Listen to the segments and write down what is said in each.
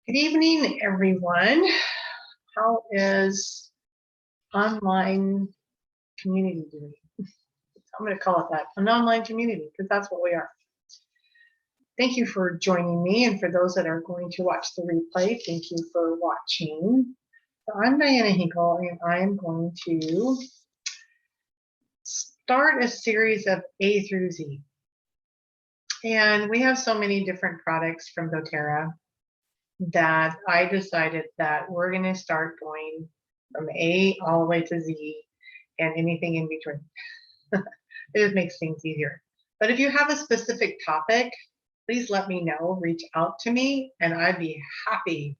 Good evening, everyone. How is online community doing? I'm going to call it that, an online community, because that's what we are. Thank you for joining me, and for those that are going to watch the replay, thank you for watching. So I'm Diana Hinkle, and I'm going to start a series of A through Z. And we have so many different products from doTERRA that I decided that we're going to start going from A all the way to Z and anything in between. It just makes things easier. But if you have a specific topic, please let me know, reach out to me, and I'd be happy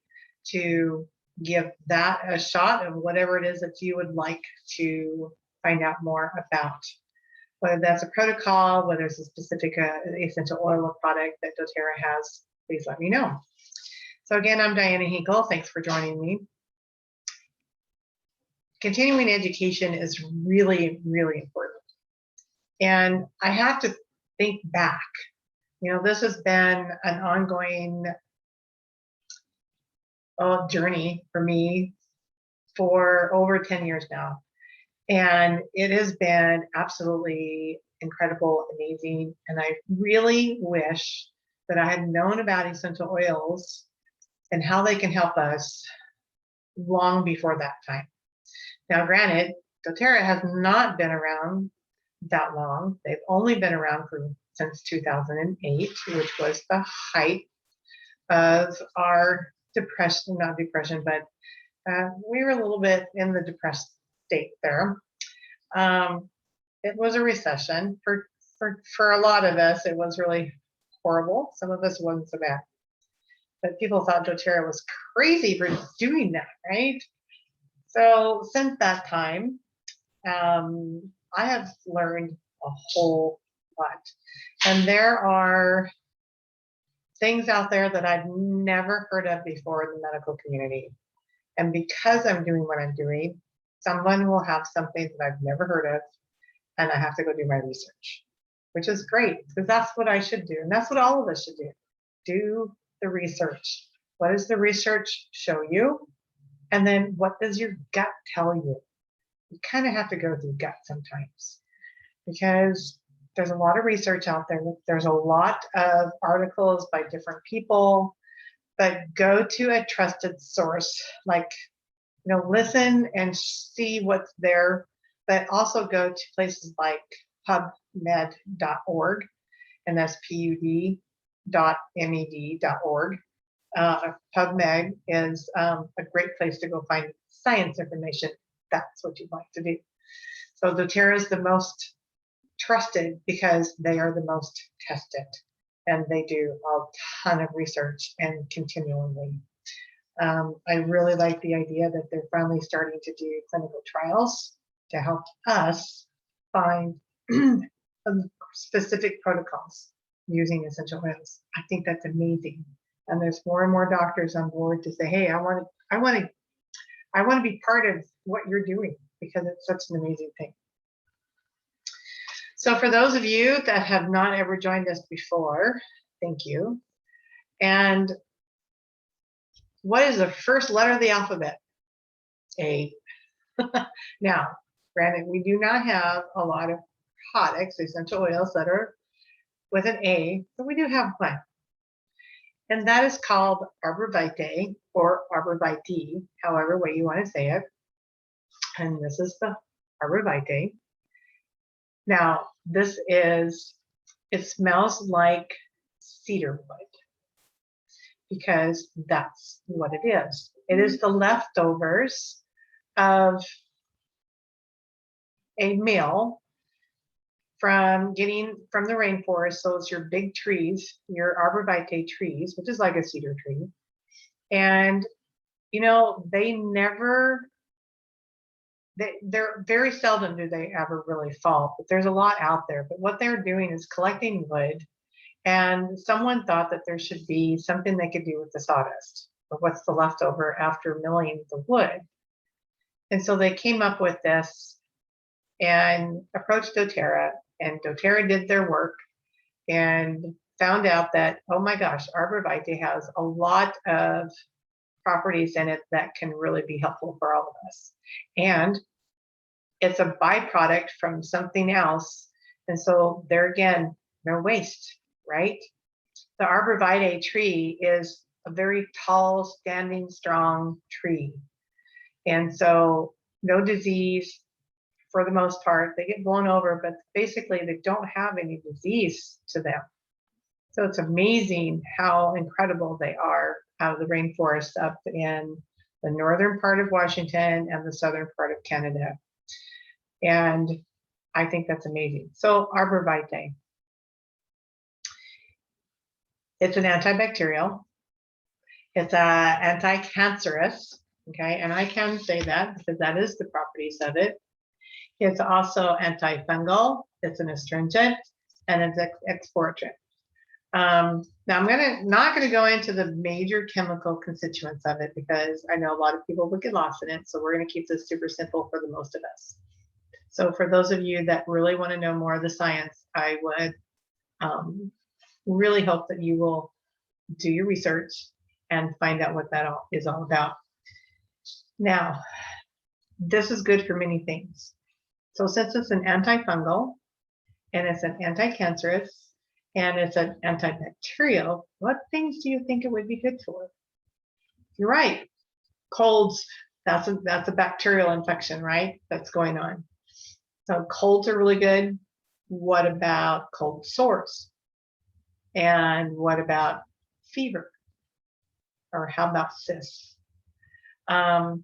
to give that a shot of whatever it is that you would like to find out more about. Whether that's a protocol, whether it's a specific essential oil product that doTERRA has, please let me know. So again, I'm Diana Hinkle. Thanks for joining me. Continuing education is really, really important. And I have to think back. You know, this has been an ongoing journey for me for over 10 years now. And it has been absolutely incredible, amazing. And I really wish that I had known about essential oils and how they can help us long before that time. Now, granted, doTERRA has not been around that long. They've only been around since 2008, which was the height of our depression, not depression, but we were a little bit in the depressed state there. It was a recession. For a lot of us, it was really horrible. Some of us wasn't so bad. But people thought doTERRA was crazy for doing that, right? So since that time, I have learned a whole lot. And there are things out there that I've never heard of before in the medical community. And because I'm doing what I'm doing, someone will have something that I've never heard of, and I have to go do my research, which is great, because that's what I should do. And that's what all of us should do. Do the research. What does the research show you? And then what does your gut tell you? You kind of have to go through gut sometimes, because there's a lot of research out there. There's a lot of articles by different people, but go to a trusted source, like, you know, listen and see what's there, but also go to places like pubmed.org, and that's pub.med.org. PubMed is a great place to go find science information. That's what you'd like to do. So doTERRA is the most trusted because they are the most tested, and they do a ton of research and continually. I really like the idea that they're finally starting to do clinical trials to help us find specific protocols using essential oils. I think that's amazing. And there's more and more doctors on board to say, hey, I want to be part of what you're doing, because it's such an amazing thing. So for those of you that have not ever joined us before, thank you. And what is the first letter of the alphabet? A. Now, granted, we do not have a lot of products, essential oils that are with an A, but we do have one. And that is called Arborvitae, or Arborvitae, however way you want to say it. And this is the Arborvitae. Now, it smells like cedar wood, because that's what it is. It is the leftovers of a meal from the rainforest. So it's your big trees, your Arborvitae trees, which is like a cedar tree. And, you know, they're very seldom do they ever really fall, but there's a lot out there. But what they're doing is collecting wood, and someone thought that there should be something they could do with the sawdust, or what's the leftover after milling the wood. And so they came up with this and approached doTERRA, and doTERRA did their work and found out that, oh my gosh, Arborvitae has a lot of properties in it that can really be helpful for all of us. And it's a byproduct from something else. And so there again, no waste, right? The Arborvitae tree is a very tall, standing, strong tree. And so no disease for the most part. They get blown over, but basically they don't have any disease to them. So it's amazing how incredible they are out of the rainforest up in the northern part of Washington and the southern part of Canada. And I think that's amazing. So Arborvitae, it's an antibacterial. It's anti-cancerous, okay? And I can say that because that is the properties of it. It's also antifungal, it's an astringent, and it's expectorant. Now I'm not gonna go into the major chemical constituents of it because I know a lot of people would get lost in it. So we're gonna keep this super simple for the most of us. So for those of you that really wanna know more of the science, I would really hope that you will do your research and find out what that is all about. Now, this is good for many things. So since it's an antifungal and it's an anti-cancerous and it's an antibacterial, what things do you think it would be good for? You're right. Colds, that's a bacterial infection, right? That's going on. So colds are really good. What about cold sores? And what about fever? Or how about cysts? And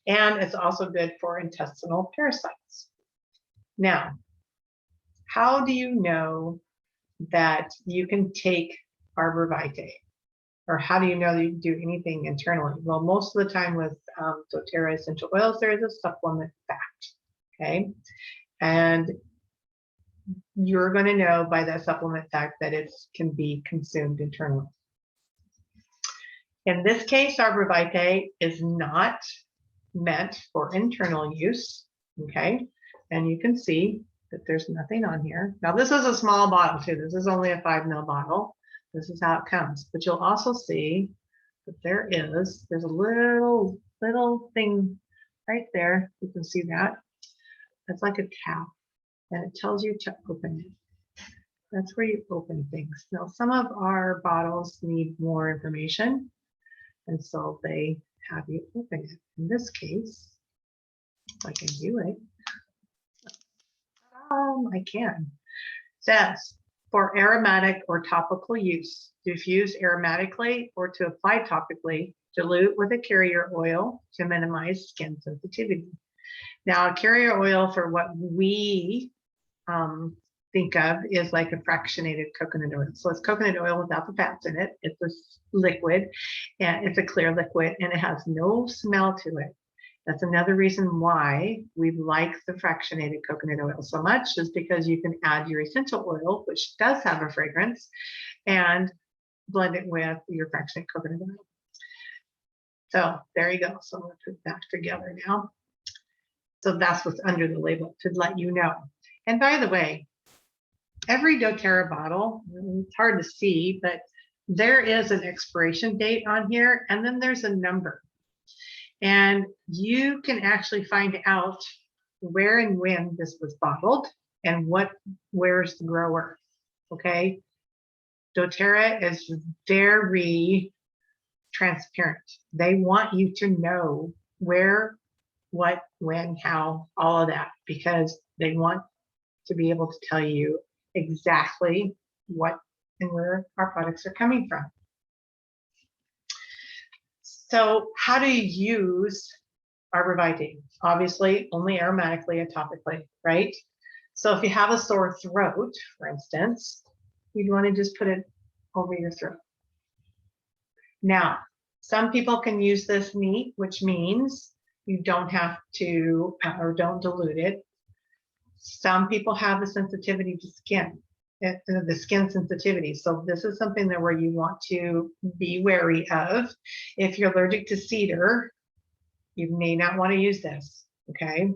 it's also good for intestinal parasites. Now, how do you know that you can take Arborvitae? Or how do you know that you can do anything internally? Well, most of the time with doTERRA essential oils, there is a supplement fact, okay? And you're going to know by that supplement fact that it can be consumed internally. In this case, Arborvitae is not meant for internal use, okay? And you can see that there's nothing on here. Now this is a small bottle too. This is only a 5 ml bottle. This is how it comes. But you'll also see that there's a little thing right there. You can see that. That's like a cap. And it tells you to open it. That's where you open things. Now, some of our bottles need more information, and so they have you open it. In this case, if I can do it, I can. It says, for aromatic or topical use, diffuse aromatically or to apply topically, dilute with a carrier oil to minimize skin sensitivity. Now, a carrier oil for what we think of is like a fractionated coconut oil. So it's coconut oil without the fats in it. It's a liquid, and it's a clear liquid, and it has no smell to it. That's another reason why we like the fractionated coconut oil so much, is because you can add your essential oil, which does have a fragrance, and blend it with your fractionated coconut oil. So there you go. So I'm going to put it back together now. So that's what's under the label to let you know. And by the way, every doTERRA bottle, it's hard to see, but there is an expiration date on here, and then there's a number. And you can actually find out where and when this was bottled and where's the grower, okay? doTERRA is very transparent. They want you to know where, what, when, how, all of that, because they want to be able to tell you exactly what and where our products are coming from. So how do you use Arborvitae? Obviously, only aromatically and topically, right? So if you have a sore throat, for instance, you'd want to just put it over your throat. Now, some people can use this neat, which means you don't have to, or don't dilute it. Some people have a sensitivity to skin, the skin sensitivity. So this is something that where you want to be wary of. If you're allergic to cedar, you may not want to use this, okay?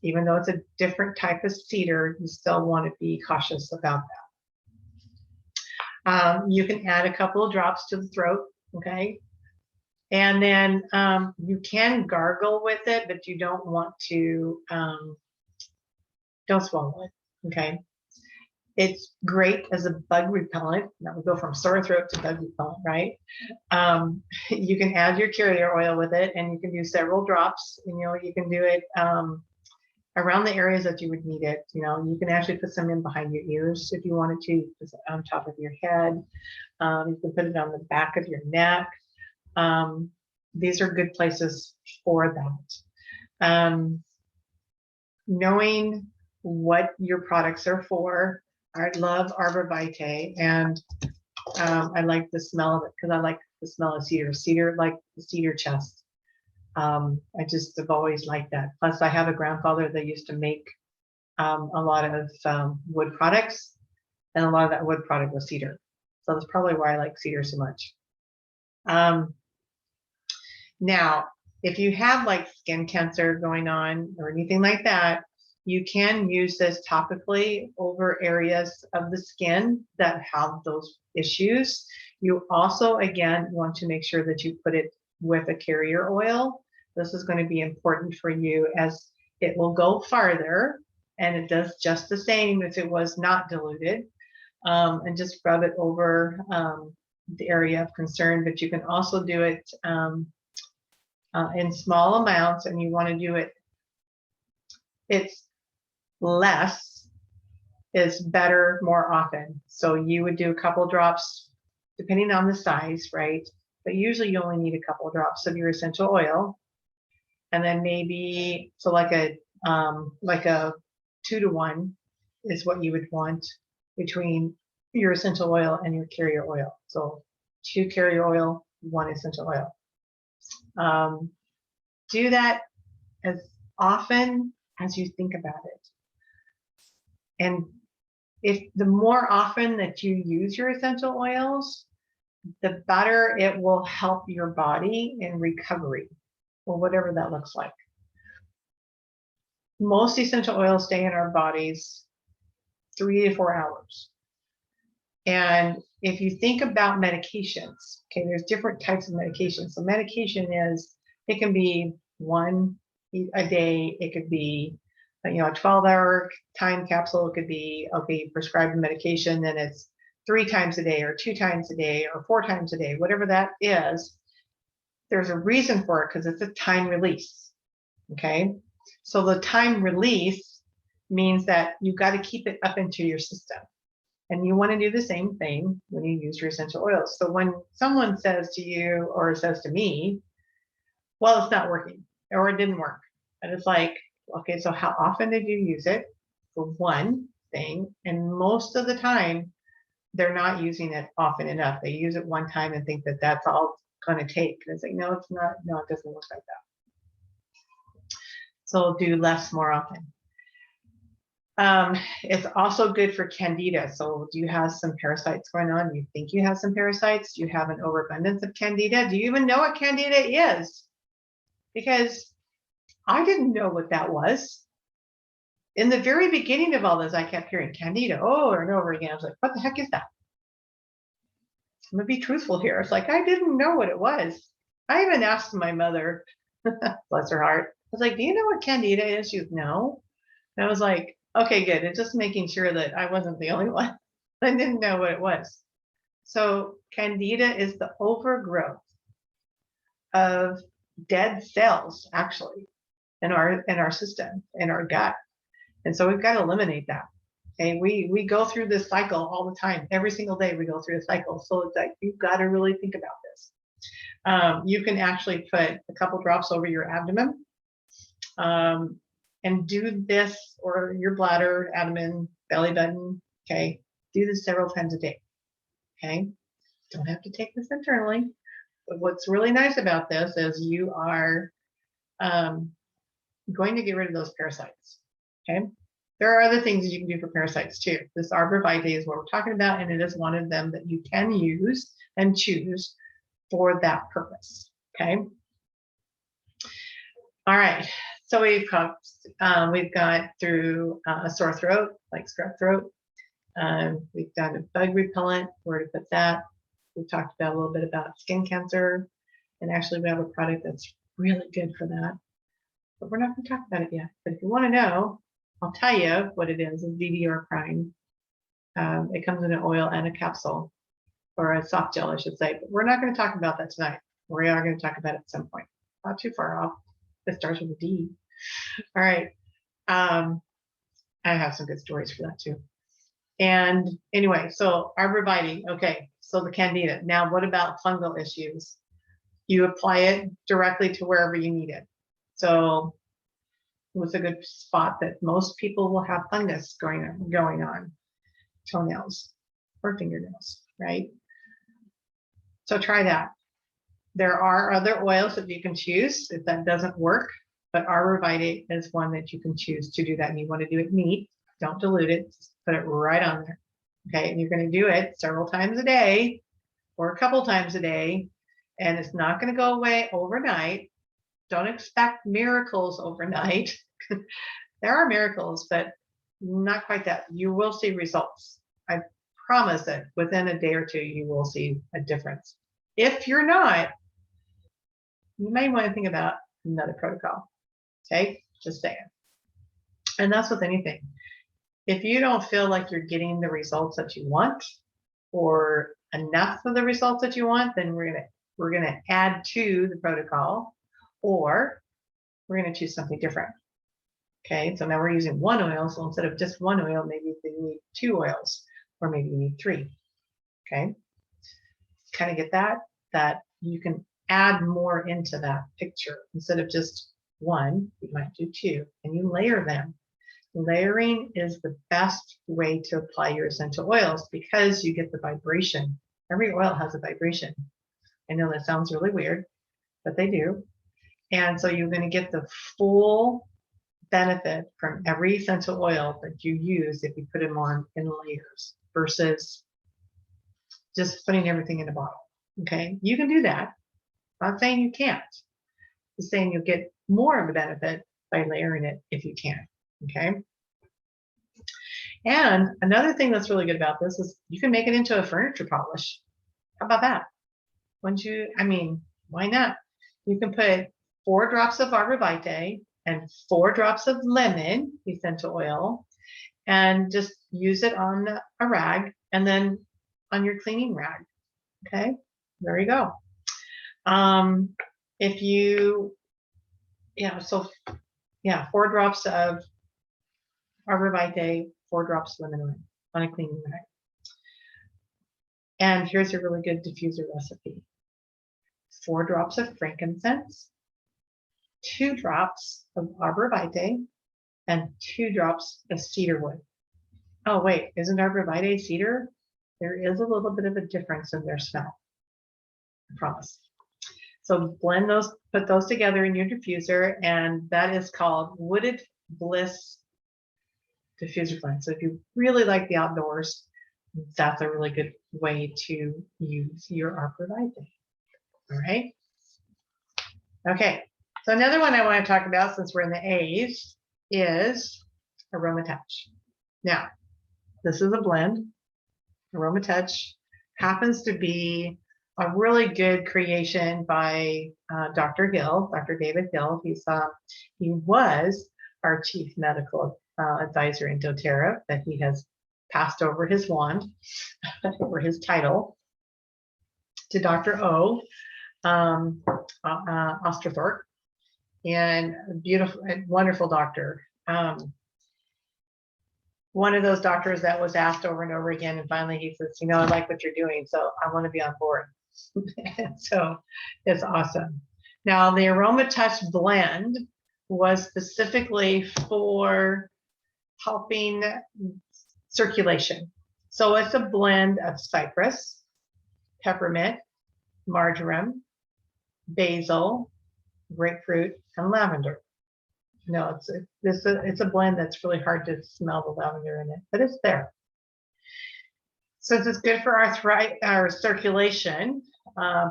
Even though it's a different type of cedar, you still want to be cautious about You can add a couple of drops to the throat, okay? And then you can gargle with it, but you don't want to, don't swallow it, okay? It's great as a bug repellent. Now we go from sore throat to bug repellent, right? You can add your carrier oil with it, and you can do several drops. You know, you can do it around the areas that you would need it. You know, you can actually put some in behind your ears if you wanted to, on top of your head. You can put it on the back of your neck. These are good places for that. Knowing what your products are for. I love Arborvitae, and I like the smell of it because I like the smell of cedar. Cedar, like the cedar chest. I just have always liked that. Plus, I have a grandfather that used to make a lot of wood products, and a lot of that wood product was cedar. So that's probably why I like cedar so much. Now, if you have like skin cancer going on or anything like that, you can use this topically over areas of the skin that have those issues. You also, again, want to make sure that you put it with a carrier oil. This is going to be important for you as it will go farther, and it does just the same if it was not diluted, and just rub it over the area of concern. But you can also do it in small amounts, and you want to do it, it's less is better more often. So you would do a couple drops depending on the size, right? But usually you only need a couple of drops of your essential oil. And then maybe, so like a 2-to-1 is what you would want between your essential oil and your carrier oil. So 2 carrier oil, 1 essential oil. Do that as often as you think about it. And if the more often that you use your essential oils, the better it will help your body in recovery, or whatever that looks like. Most essential oils stay in our bodies 3 to 4 hours. And if you think about medications, okay, there's different types of medications. So medication is, it can be 1 a day, it could be, you know, a 12-hour time capsule. It could be, okay, prescribed medication, then it's 3 times a day or 2 times a day or 4 times a day, whatever that is. There's a reason for it because it's a time release. Okay, so the time release means that you've got to keep it up into your system, and you want to do the same thing when you use your essential oils. So when someone says to you or says to me, well, it's not working, or it didn't work, and it's like, okay, so how often did you use it, for one thing? And most of the time, they're not using it often enough. They use it one time and think that that's all it's going to take. And it's like, no, it's not. No, it doesn't work like that. So do less more often. It's also good for candida. So do you have some parasites going on? You think you have some parasites? Do you have an overabundance of candida? Do you even know what candida is? Because I didn't know what that was. In the very beginning of all this, I kept hearing candida over and over again. I was like, what the heck is that? I'm gonna be truthful here. It's like, I didn't know what it was. I even asked my mother, bless her heart, I was like, do you know what candida is? She goes, no. And I was like, okay, good. It's just making sure that I wasn't the only one. I didn't know what it was. So candida is the overgrowth of dead cells, actually, in our system, in our gut. And so we've got to eliminate that. Okay, we go through this cycle all the time. Every single day we go through a cycle. So it's like, you've got to really think about this. You can actually put a couple drops over your abdomen, and do this, or your bladder, abdomen, belly button. Okay, do this several times a day. Okay, don't have to take this internally. But what's really nice about this is you are going to get rid of those parasites. Okay, there are other things that you can do for parasites too. This Arborvitae is what we're talking about, and it is one of them that you can use and choose for that purpose. Okay. All right. So we've got through a sore throat, like strep throat. We've done a bug repellent, where to put that. We've talked about a little bit about skin cancer. And actually, we have a product that's really good for that. But we're not going to talk about it yet. But if you want to know, I'll tell you what it is. It's VDR Prime. It comes in an oil and a capsule, or a soft gel, I should say. But we're not going to talk about that tonight. We are going to talk about it at some point. Not too far off. It starts with a D. All right. I have some good stories for that too. And anyway, so Arborvitae. Okay, so the Candida. Now, what about fungal issues? You apply it directly to wherever you need it. So it was a good spot that most people will have fungus going on, toenails or fingernails, right? So try that. There are other oils that you can choose if that doesn't work, but Arborvitae is one that you can choose to do that. And you want to do it neat. Don't dilute it. Just put it right on there. Okay, and you're going to do it several times a day or a couple times a day, and it's not going to go away overnight. Don't expect miracles overnight. There are miracles, but not quite that. You will see results. I promise that within a day or two, you will see a difference. If you're not, you may want to think about another protocol. Okay, just saying. And that's with anything. If you don't feel like you're getting the results that you want, or enough of the results that you want, then we're gonna add to the protocol, or we're gonna choose something different. Okay, so now we're using one oil, so instead of just one oil, maybe we need 2 oils, or maybe we need 3. Okay, kind of get that you can add more into that picture. Instead of just 1, you might do 2, and you layer them. Layering is the best way to apply your essential oils because you get the vibration. Every oil has a vibration. I know that sounds really weird, but they do. And so you're going to get the full benefit from every essential oil that you use if you put them on in layers versus just putting everything in a bottle. Okay, you can do that. I'm not saying you can't. I'm saying you'll get more of the benefit by layering it if you can. Okay. And another thing that's really good about this is you can make it into a furniture polish. How about that? Why not? You can put 4 drops of Arborvitae and 4 drops of lemon essential oil and just use it on a rag and then on your cleaning rag. Okay, there you go. If you, 4 drops of Arborvitae, 4 drops of lemon oil on a cleaning rag. And here's a really good diffuser recipe. 4 drops of frankincense, 2 drops of Arborvitae, and 2 drops of cedarwood. Oh wait, isn't Arborvitae cedar? There is a little bit of a difference in their smell, I promise. So blend those, put those together in your diffuser, and that is called Wooded Bliss diffuser blend. So if you really like the outdoors, that's a really good way to use your Arborvitae. All right. Okay. So another one I want to talk about, since we're in the A's, is Aromatouch. Now, this is a blend. Aromatouch happens to be a really good creation by Dr. Hill, Dr. David Hill. He was our chief medical advisor in doTERRA, but he has passed over his wand, over his title, to Dr. O. Osterthorpe, and beautiful and wonderful doctor. One of those doctors that was asked over and over again, and finally he says, I like what you're doing, so I want to be on board. So it's awesome. Now, the Aromatouch Blend was specifically for helping circulation. So it's a blend of cypress, peppermint, marjoram, basil, grapefruit, and lavender. No, it's a blend that's really hard to smell the lavender in it, but it's there. Since it's good for our circulation,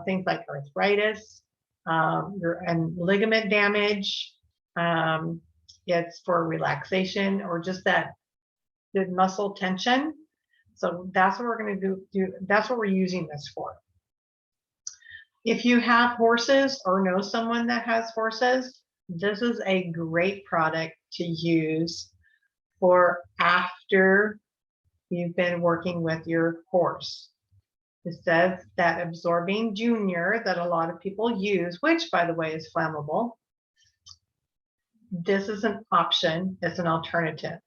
things like arthritis and ligament damage. It's for relaxation or just that good muscle tension. So that's what we're going to do. That's what we're using this for. If you have horses or know someone that has horses, this is a great product to use for after you've been working with your horse. It says that absorbing junior that a lot of people use, which by the way is flammable, this is an option. It's an alternative.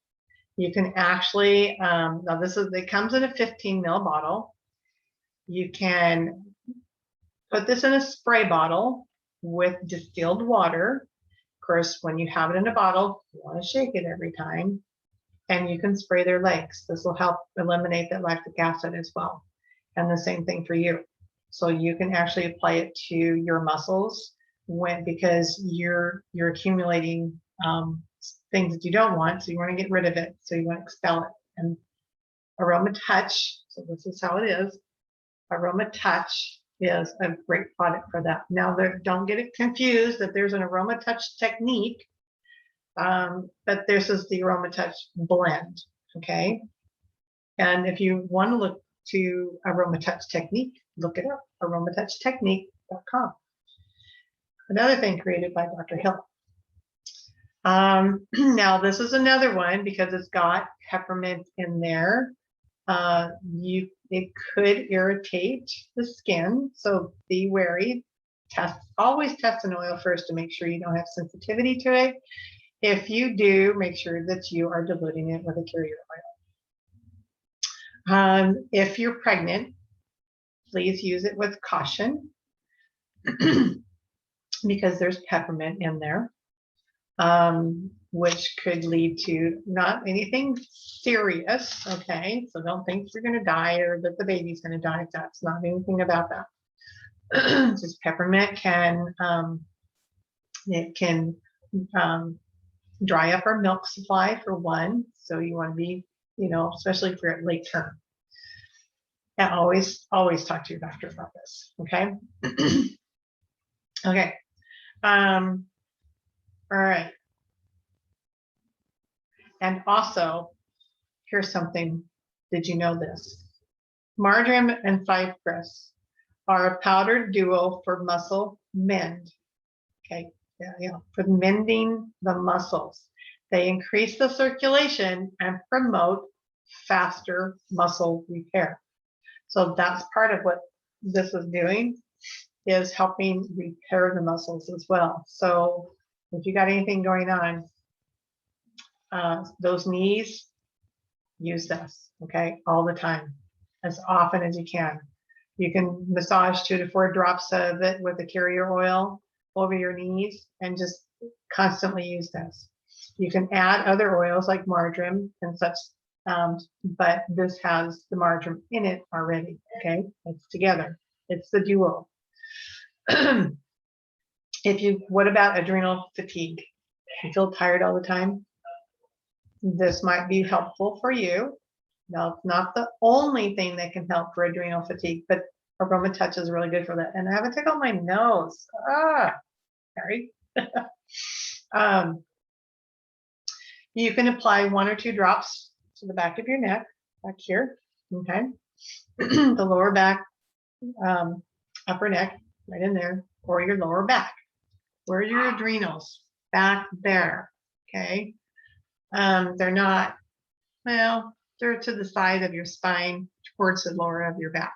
You can actually, now it comes in a 15 ml bottle. You can put this in a spray bottle with distilled water. Of course, when you have it in a bottle, you want to shake it every time. And you can spray their legs. This will help eliminate that lactic acid as well. And the same thing for you. So you can actually apply it to your muscles because you're accumulating things that you don't want. So you want to get rid of it. So you want to expel it. And Aromatouch, so this is how it is. Aromatouch is a great product for that. Now, don't get it confused that there's an Aromatouch technique, but this is the Aromatouch Blend, okay? And if you want to look to Aromatouch Technique, look it up, aromatouchtechnique.com. Another thing created by Dr. Hill. Now, this is another one because it's got peppermint in there. It could irritate the skin, so be wary. Always test an oil first to make sure you don't have sensitivity to it. If you do, make sure that you are diluting it with a carrier oil. If you're pregnant, please use it with caution because there's peppermint in there, which could lead to not anything serious, okay? So don't think you're going to die or that the baby's going to die. That's not anything about that. Just peppermint can dry up our milk supply for one. So you want to be, especially if you're at late term. And always talk to your doctor about this, okay? Okay. All right. And also, here's something. Did you know this? Marjoram and cypress are a powdered duo for muscle mend. Okay, yeah, for mending the muscles. They increase the circulation and promote faster muscle repair. So that's part of what this is doing, is helping repair the muscles as well. So if you got anything going on, those knees, use this, okay, all the time, as often as you can. You can massage 2 to 4 drops of it with a carrier oil over your knees and just constantly use this. You can add other oils like marjoram and such, but this has the marjoram in it already, okay? It's together. It's the duo. What about adrenal fatigue? You feel tired all the time? This might be helpful for you. Now, it's not the only thing that can help for adrenal fatigue, but Aromatouch is really good for that. And I have a tickle on my nose. Sorry. You can apply 1 or 2 drops to the back of your neck, back here, okay? The lower back, upper neck, right in there, or your lower back. Where are your adrenals? Back there, okay? They're not, well, they're to the side of your spine, towards the lower of your back,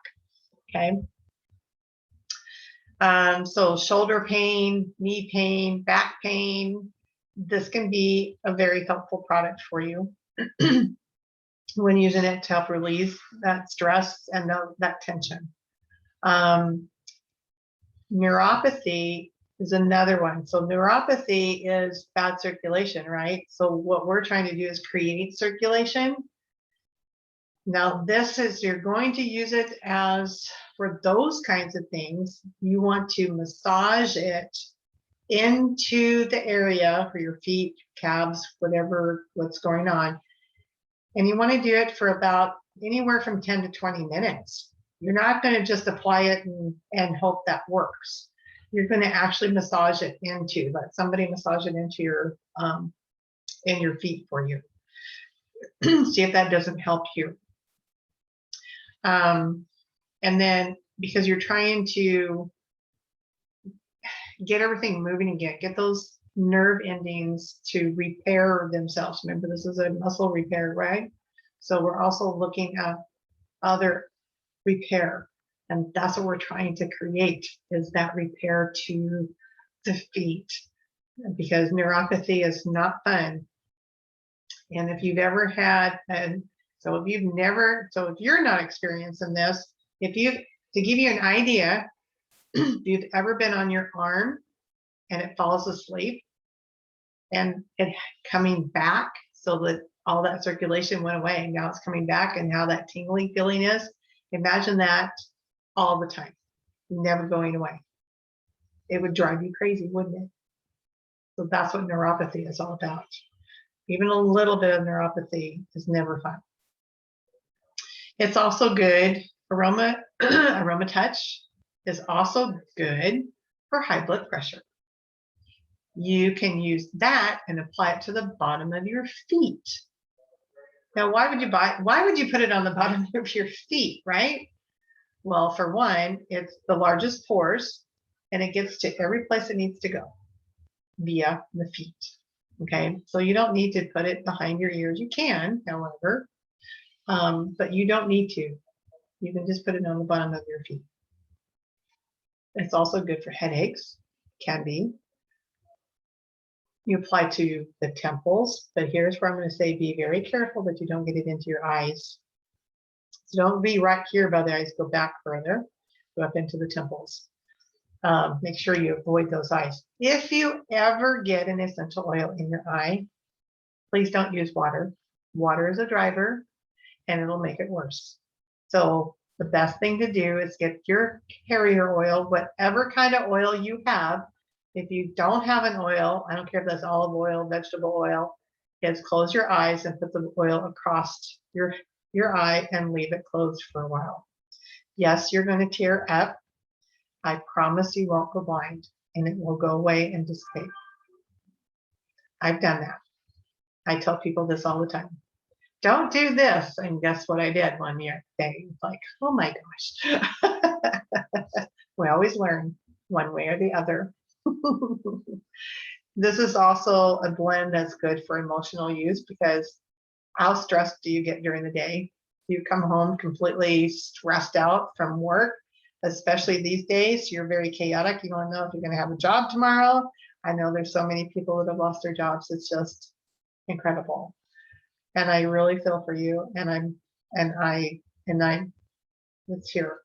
okay? So shoulder pain, knee pain, back pain, this can be a very helpful product for you when using it to help release that stress and that tension. Neuropathy is another one. So neuropathy is bad circulation, right? So what we're trying to do is create circulation. Now this is, you're going to use it as, for those kinds of things, you want to massage it into the area for your feet, calves, what's going on. And you want to do it for about anywhere from 10 to 20 minutes. You're not going to just apply it and hope that works. You're going to actually massage it let somebody massage it into your in your feet for you. See if that doesn't help you. And then because you're trying to get everything moving again, get those nerve endings to repair themselves. Remember, this is a muscle repair, right? So we're also looking at other repair. And that's what we're trying to create, is that repair to the feet, because neuropathy is not fun. And if you've ever had, so if you're not experiencing this, to give you an idea, if you've ever been on your arm and it falls asleep and it coming back, so that all that circulation went away and now it's coming back, and how that tingling feeling is, imagine that all the time, never going away. It would drive you crazy, wouldn't it? So that's what neuropathy is all about. Even a little bit of neuropathy is never fun. It's also good. Aromatouch is also good for high blood pressure. You can use that and apply it to the bottom of your feet. Now, why would you put it on the bottom of your feet, right? Well, for one, it's the largest pores, and it gets to every place it needs to go via the feet. Okay, so you don't need to put it behind your ears. You can, however, but you don't need to. You can just put it on the bottom of your feet. It's also good for headaches, can be. You apply to the temples, but here's where I'm going to say be very careful that you don't get it into your eyes. So don't be right here by the eyes, go back further, go up into the temples. Make sure you avoid those eyes. If you ever get an essential oil in your eye, please don't use water. Water is a driver and it'll make it worse. So the best thing to do is get your carrier oil, whatever kind of oil you have. If you don't have an oil, I don't care if that's olive oil, vegetable oil, is close your eyes and put the oil across your eye and leave it closed for a while. Yes, you're going to tear up. I promise you won't go blind, and it will go away and dissipate. I've done that. I tell people this all the time. Don't do this. And guess what I did one year? They was like, oh my gosh. We always learn one way or the other. This is also a blend that's good for emotional use, because how stressed do you get during the day? You come home completely stressed out from work, especially these days. You're very chaotic. You don't know if you're going to have a job tomorrow. I know there's so many people that have lost their jobs. It's just incredible. And I really feel for you. It's here.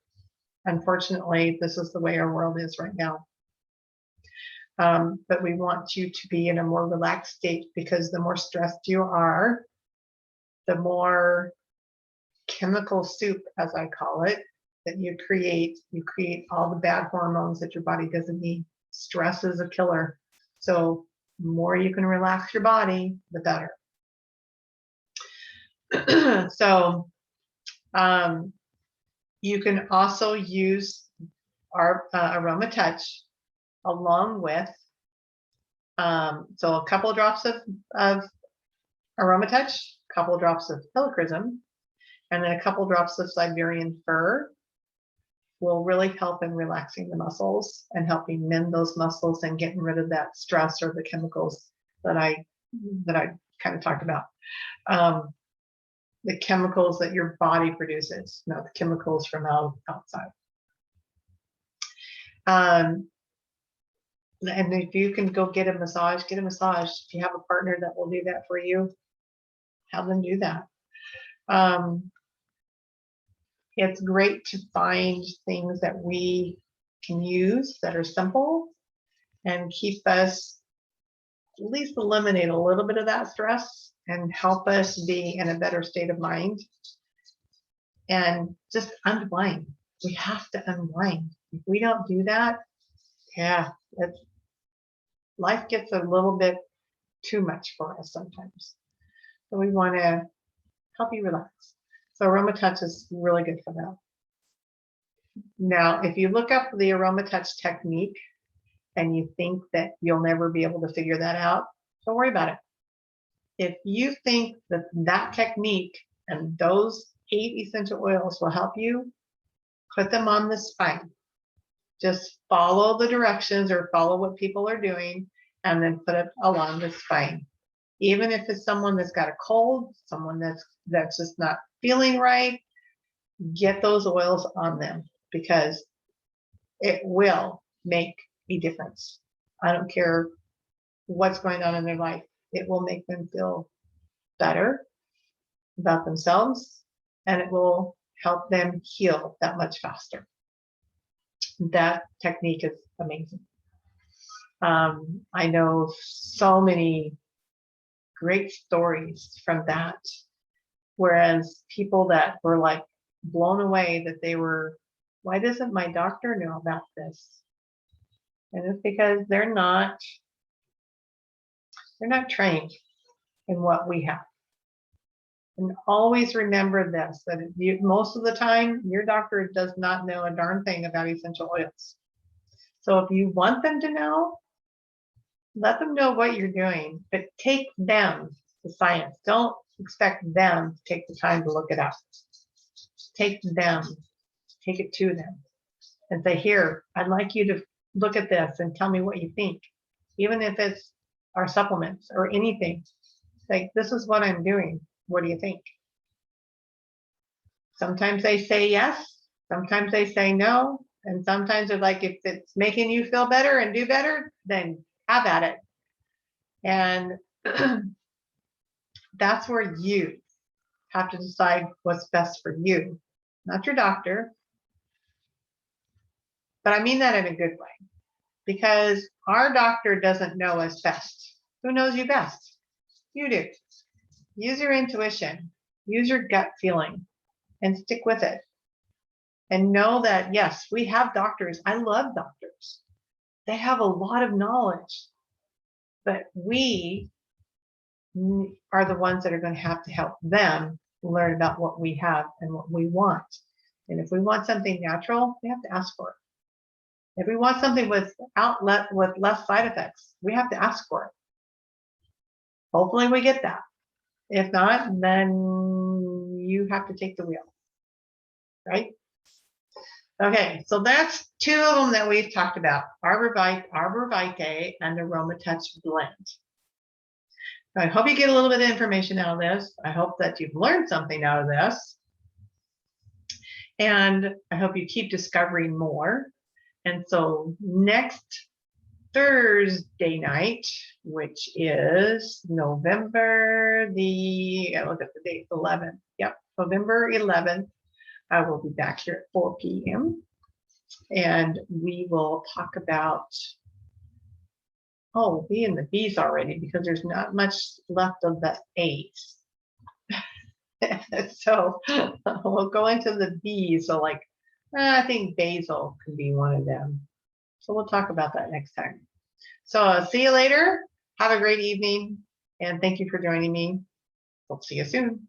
Unfortunately, this is the way our world is right now. But we want you to be in a more relaxed state, because the more stressed you are, the more chemical soup, as I call it, that you create all the bad hormones that your body doesn't need. Stress is a killer. So the more you can relax your body, the better. So you can also use our Aromatouch along with, so a couple of drops of Aromatouch, a couple of drops of helichrysum, and then a couple of drops of Siberian fir will really help in relaxing the muscles and helping mend those muscles and getting rid of that stress or the chemicals that I kind of talked about. The chemicals that your body produces, not the chemicals from outside. And if you can go get a massage, get a massage. If you have a partner that will do that for you, have them do that. It's great to find things that we can use that are simple and keep us, at least eliminate a little bit of that stress and help us be in a better state of mind and just unwind. We have to unwind. If we don't do that, yeah, life gets a little bit too much for us sometimes. So we want to help you relax. So Aromatouch is really good for that. Now, if you look up the Aromatouch technique and you think that you'll never be able to figure that out, don't worry about it. If you think that that technique and those 8 essential oils will help you. Put them on the spine. Just follow the directions or follow what people are doing and then put it along the spine. Even if it's someone that's got a cold, someone that's just not feeling right, get those oils on them because it will make a difference. I don't care what's going on in their life. It will make them feel better about themselves, and it will help them heal that much faster. That technique is amazing. I know so many great stories from that, whereas people that were like blown away that they were, why doesn't my doctor know about this? And it's because they're not trained in what we have. And always remember this, that most of the time, your doctor does not know a darn thing about essential oils. So if you want them to know, let them know what you're doing, but take them to science. Don't expect them to take the time to look it up. Take it to them and say, here, I'd like you to look at this and tell me what you think. Even if it's our supplements or anything, like, this is what I'm doing. What do you think? Sometimes they say yes, sometimes they say no, and sometimes they're like, if it's making you feel better and do better, then have at it. And that's where you have to decide what's best for you, not your doctor. But I mean that in a good way, because our doctor doesn't know us best. Who knows you best? You do. Use your intuition, use your gut feeling, and stick with it. And know that, yes, we have doctors. I love doctors. They have a lot of knowledge, but we are the ones that are going to help them learn about what we have and what we want. And if we want something natural, we have to ask for it. If we want something with less side effects, we have to ask for it. Hopefully we get that. If not, then you have to take the wheel, right? Okay, so that's 2 of them that we've talked about, Arborvitae and Aromatouch Blend. I hope you get a little bit of information out of this. I hope that you've learned something out of this. And I hope you keep discovering more. And so next Thursday night, which is November look at the date, 11th. Yep, November 11th. I will be back here at 4 p.m. and we will talk about, B and the B's already, because there's not much left of the A's. So we'll go into the B's. So like, I think basil could be one of them. So we'll talk about that next time. So see you later. Have a great evening. And thank you for joining me. We'll see you soon.